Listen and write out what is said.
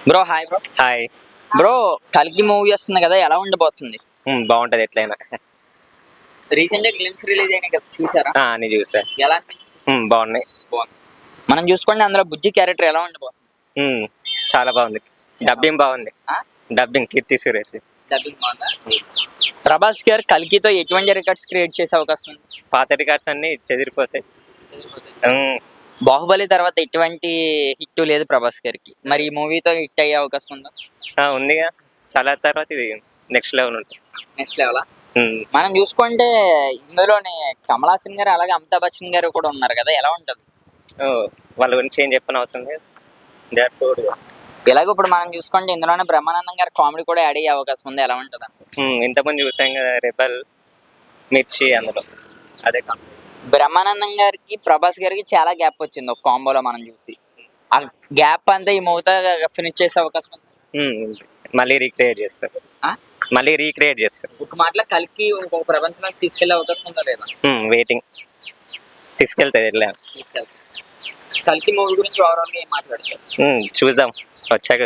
Bro hi bro. Hi. Bro కల్కి movie వస్తుంది కదా, ఎలా ఉండబోతుంది? బాగుంటది ఎట్లయినా. రీసెంట్ గా గ్లిమ్స్ రిలీజ్ అయినాయి కదా, చూసారా? అని చూసా. ఎలా అనిపించింది? బాగున్నాయి. మనం చూసుకోండి, అందులో బుజ్జి క్యారెక్టర్ ఎలా ఉండబోతుంది? చాలా బాగుంది. డబ్బింగ్ బాగుంది. ఆ? డబ్బింగ్ కీర్తి సురేష్. డబ్బింగ్ బాగుందా? ప్రభాస్ గారు కల్కితో ఎటువంటి రికార్డ్స్ క్రియేట్ చేసే అవకాశం ఉంది? పాత రికార్డ్స్ అన్ని చెదిరిపోతాయి. బాహుబలి తర్వాత ఎటువంటి హిట్ లేదు ప్రభాస్ గారికి, మరి ఈ మూవీతో హిట్ అయ్యే అవకాశం ఉందా? ఉందిగా. సలార్ తర్వాత ఇది నెక్స్ట్ లెవెల్ ఉంటుంది. Next level. మనం చూసుకుంటే ఇందులోనే కమల్ హాసన్ గారు అలాగే అమితాబ్ బచ్చన్ గారు కూడా ఉన్నారు కదా, ఎలా ఉంటది? వాళ్ళ గురించి ఏం చెప్పిన అవసరం లేదు. ఇలాగ ఇప్పుడు మనం చూసుకుంటే ఇందులోనే బ్రహ్మానందం గారు కామెడీ కూడా యాడ్ అయ్యే అవకాశం ఉంది, ఎలా ఉంటది? ఇంతకుముందు చూసాం కదా రెబల్, మిర్చి, అందులో అదే బ్రహ్మానందం గారికి ప్రభాస్ గారికి చాలా గ్యాప్ వచ్చింది ఒక కాంబోలో మనం చూసి. ఆ గ్యాప్ అంతా ఈ మూవీతో ఫినిష్ చేసే అవకాశం ఉంది. మళ్ళీ రీక్రియేట్ చేస్తారు. ఒక మాటలో కలికి ఇంకొక ప్రపంచంలోకి తీసుకెళ్లే అవకాశం ఉందా లేదా? వెయిటింగ్. తీసుకెళ్తాయి ఎట్లా. కల్కి మూవీ గురించి ఓవరాల్ గా ఏం మాట్లాడతారు? చూద్దాం వచ్చాక.